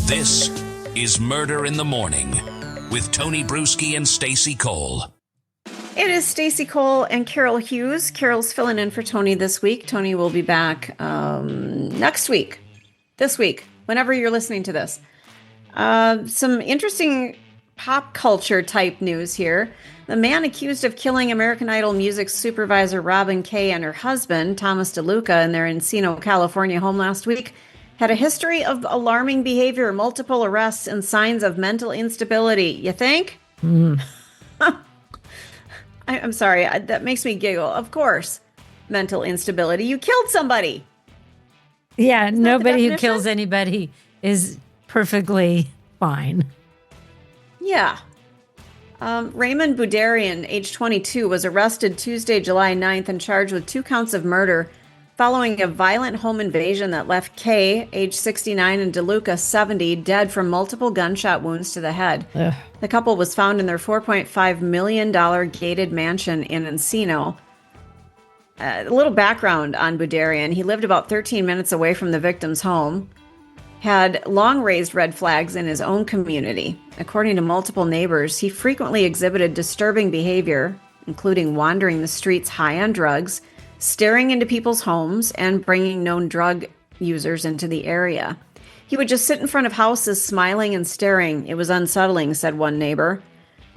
This is Murder in the Morning with Tony Bruschi and Stacey Cole. It is Stacey Cole and Carol Hughes. Carol's filling in for Tony this week. Tony will be back next week, this week, whenever you're listening to this. Some interesting pop culture type news here. The man accused of killing American Idol music supervisor Robin Kaye and her husband, Thomas DeLuca, in their Encino, California home last week, had a history of alarming behavior, multiple arrests, and signs of mental instability. You think? I'm sorry. That makes me giggle. Of course. Mental instability. You killed somebody. Yeah, nobody who kills anybody is perfectly fine. Yeah. Raymond Boodarian, age 22, was arrested Tuesday, July 9th and charged with 2 counts of murder following a violent home invasion that left Kaye, age 69, and DeLuca, 70, dead from multiple gunshot wounds to the head. Ugh. The couple was found in their $4.5 million gated mansion in Encino. A little background on Boodarian. He lived about 13 minutes away from the victim's home, had long raised red flags in his own community. According to multiple neighbors, he frequently exhibited disturbing behavior, including wandering the streets high on drugs, staring into people's homes, and bringing known drug users into the area. He would just sit in front of houses smiling and staring. It was unsettling, said one neighbor.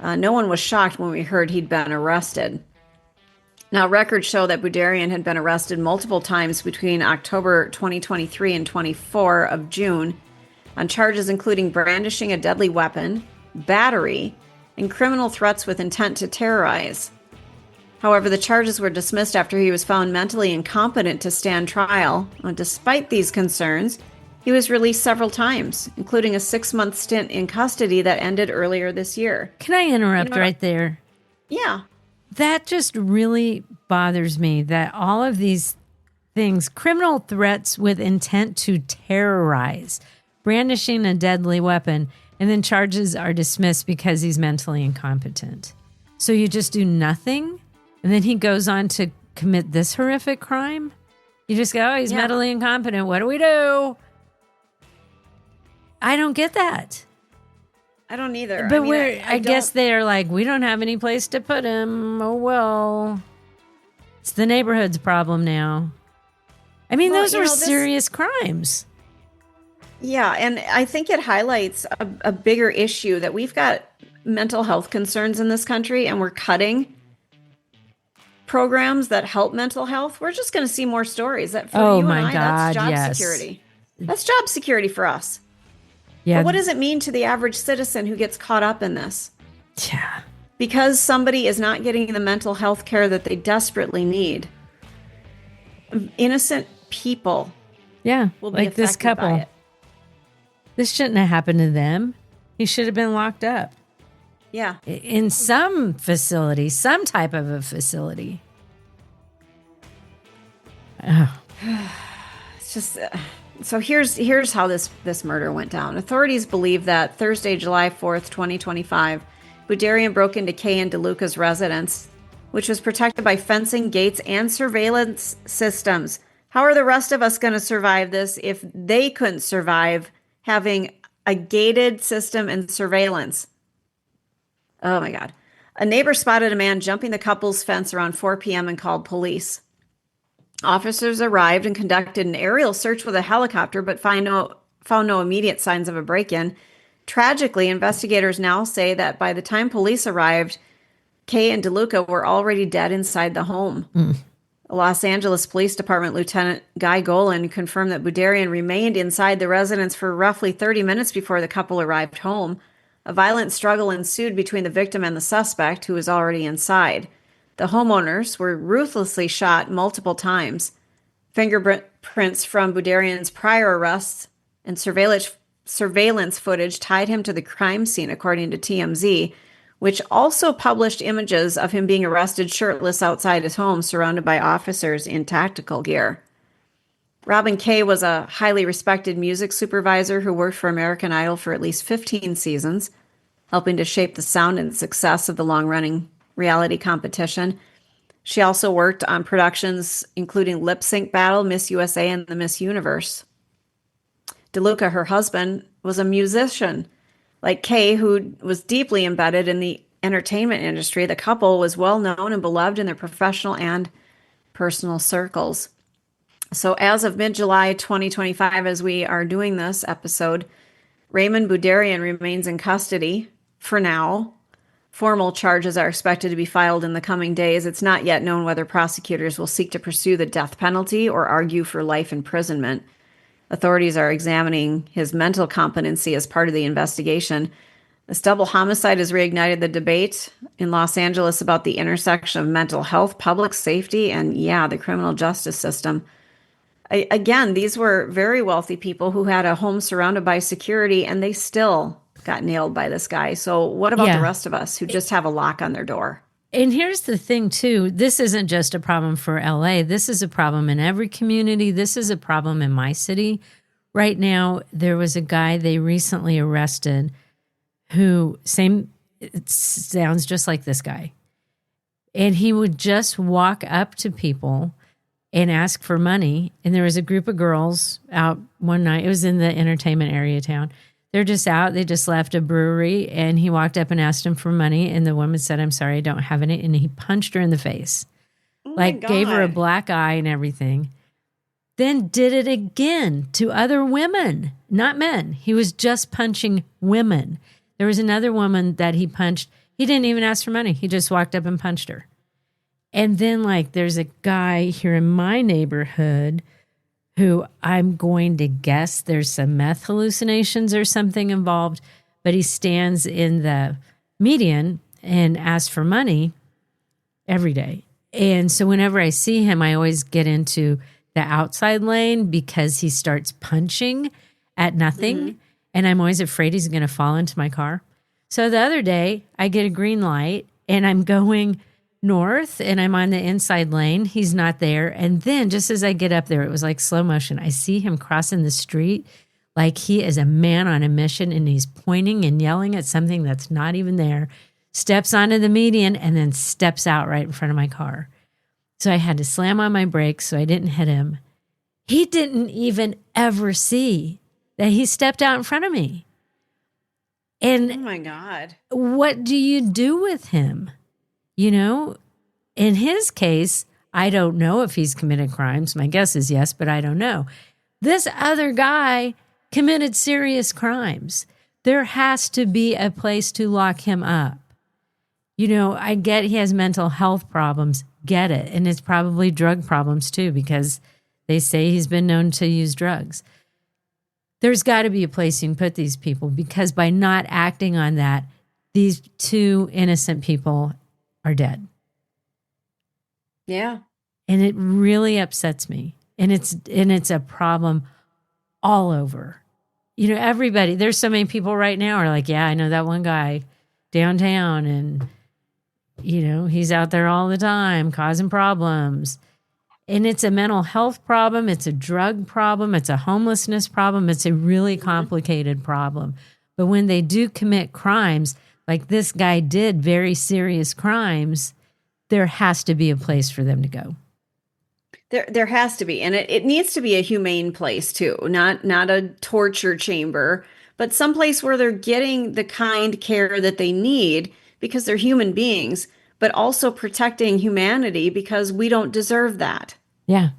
No one was shocked when we heard he'd been arrested. Now, records show that Boodarian had been arrested multiple times between October 2023 and 24 of June on charges including brandishing a deadly weapon, battery, and criminal threats with intent to terrorize. However, the charges were dismissed after he was found mentally incompetent to stand trial. Despite these concerns, he was released several times, including a 6-month stint in custody that ended earlier this year. Can I interrupt right there? Yeah. That just really bothers me that all of these things, criminal threats with intent to terrorize, brandishing a deadly weapon, and then charges are dismissed because he's mentally incompetent. So you just do nothing? And then he goes on to commit this horrific crime? You just go, oh, he's mentally incompetent. What do we do? I don't get that. I don't either. But I guess they're like, we don't have any place to put him. Oh, well. It's the neighborhood's problem now. I mean, those were serious crimes. Yeah, and I think it highlights a bigger issue that we've got mental health concerns in this country, and we're cutting programs that help mental health. We're just going to see more stories that for you and I, that's job security. That's job security for us. Yeah. But what does it mean to the average citizen who gets caught up in this? Yeah. Because somebody is not getting the mental health care that they desperately need. Innocent people. Yeah. Will be like this couple. By it. This shouldn't have happened to them. He should have been locked up. Yeah. In some facility, some type of a facility. Oh. It's just so here's how this murder went down. Authorities believe that Thursday, July 4th, 2025, Boodarian broke into Kaye and DeLuca's residence, which was protected by fencing, gates, and surveillance systems. How are the rest of us going to survive this if they couldn't survive having a gated system and surveillance? Oh my God. A neighbor spotted a man jumping the couple's fence around 4 p.m. and called police. Officers arrived and conducted an aerial search with a helicopter, but found no immediate signs of a break-in. Tragically, investigators now say that by the time police arrived, Kaye and DeLuca were already dead inside the home. Los Angeles Police Department Lieutenant Guy Golan confirmed that Boodarian remained inside the residence for roughly 30 minutes before the couple arrived home. A violent struggle ensued between the victim and the suspect, who was already inside. The homeowners were ruthlessly shot multiple times. Fingerprints from Boodarian's prior arrests and surveillance footage tied him to the crime scene, according to TMZ, which also published images of him being arrested shirtless outside his home, surrounded by officers in tactical gear. Robin Kaye was a highly respected music supervisor who worked for American Idol for at least 15 seasons, helping to shape the sound and success of the long-running reality competition. She also worked on productions including Lip Sync Battle, Miss USA, and the Miss Universe. DeLuca, her husband, was a musician. Like Kaye, who was deeply embedded in the entertainment industry, the couple was well known and beloved in their professional and personal circles. So, as of mid July 2025, as we are doing this episode, Raymond Boodarian remains in custody for now. Formal charges are expected to be filed in the coming days. It's not yet known whether prosecutors will seek to pursue the death penalty or argue for life imprisonment. Authorities are examining his mental competency as part of the investigation. This double homicide has reignited the debate in Los Angeles about the intersection of mental health, public safety, and, the criminal justice system. Again, these were very wealthy people who had a home surrounded by security, and they still got nailed by this guy. So what about the rest of us who just have a lock on their door? And here's the thing, too. This isn't just a problem for LA. This is a problem in every community. This is a problem in my city. Right now, there was a guy they recently arrested who, it sounds just like this guy. And he would just walk up to people and ask for money. And there was a group of girls out one night. It was in the entertainment area of town. They're just out. They just left a brewery, and he walked up and asked him for money. And the woman said, "I'm sorry, I don't have any." And he punched her in the face, gave her a black eye and everything. Then did it again to other women, not men. He was just punching women. There was another woman that he punched. He didn't even ask for money. He just walked up and punched her. And then, there's a guy here in my neighborhood who I'm going to guess there's some meth hallucinations or something involved, but he stands in the median and asks for money every day. And so whenever I see him, I always get into the outside lane because he starts punching at nothing. Mm-hmm. And I'm always afraid he's going to fall into my car. So the other day, I get a green light and I'm going north and I'm on the inside lane. He's not there. And then just as I get up there, it was like slow motion. I see him crossing the street like he is a man on a mission, and he's pointing and yelling at something that's not even there, steps onto the median, and then steps out right in front of my car. So I had to slam on my brakes so I didn't hit him. He didn't even ever see that he stepped out in front of me. And oh my God, what do you do with him? In his case, I don't know if he's committed crimes. My guess is yes, but I don't know. This other guy committed serious crimes. There has to be a place to lock him up. I get he has mental health problems, get it. And it's probably drug problems too, because they say he's been known to use drugs. There's got to be a place you can put these people, because by not acting on that, these two innocent people are dead. Yeah. And it really upsets me. And it's a problem all over. Everybody, there's so many people right now are like, yeah, I know that one guy downtown, and he's out there all the time causing problems. And it's a mental health problem. It's a drug problem. It's a homelessness problem. It's a really complicated problem. But when they do commit crimes, like this guy did, very serious crimes, there has to be a place for them to go. There has to be. And it needs to be a humane place too, not a torture chamber, but someplace where they're getting the kind care that they need because they're human beings, but also protecting humanity because we don't deserve that. Yeah.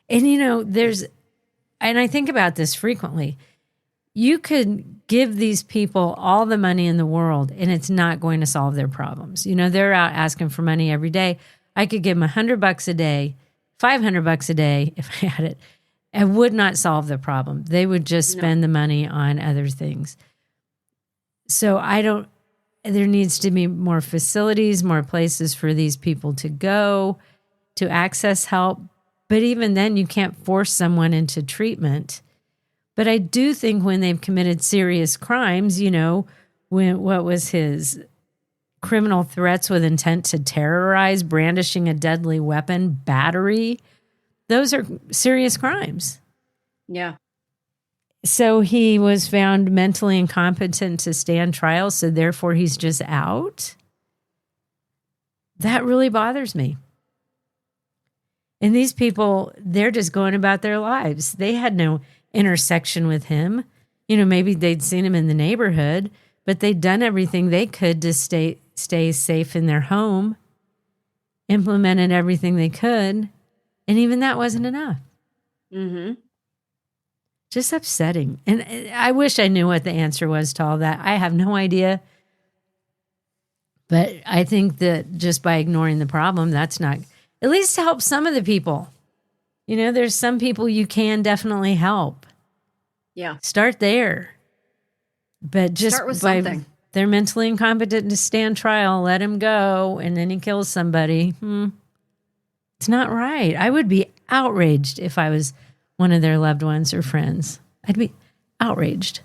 And and I think about this frequently. You could give these people all the money in the world and it's not going to solve their problems. They're out asking for money every day. I could give them $100 a day, $500 a day if I had it. It would not solve the problem. They would just spend the money on other things. So there needs to be more facilities, more places for these people to go to access help. But even then, you can't force someone into treatment. But I do think when they've committed serious crimes, what was his criminal threats with intent to terrorize, brandishing a deadly weapon, battery, those are serious crimes. Yeah. So he was found mentally incompetent to stand trial, so therefore he's just out. That really bothers me. And these people, they're just going about their lives. They had no intersection with him. You know, maybe they'd seen him in the neighborhood, but they'd done everything they could to stay safe in their home, implemented everything they could, and even that wasn't enough. Mm-hmm. Just upsetting. And I wish I knew what the answer was to all that. I have no idea. But I think that just by ignoring the problem, that's not, at least to help some of the people. You know, there's some people you can definitely help. Yeah. Start there. But just start with by something. They're mentally incompetent to stand trial, let him go, and then he kills somebody. It's not right. I would be outraged if I was one of their loved ones or friends. I'd be outraged.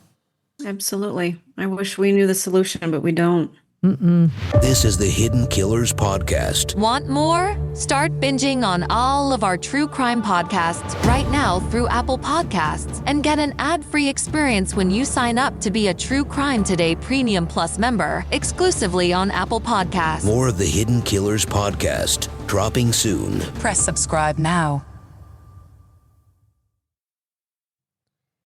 Absolutely. I wish we knew the solution, but we don't. This is the Hidden Killers Podcast. Want more? Start binging on all of our true crime podcasts right now through Apple Podcasts and get an ad-free experience when you sign up to be a True Crime Today Premium Plus member exclusively on Apple Podcasts. More of the Hidden Killers Podcast, dropping soon. Press subscribe now.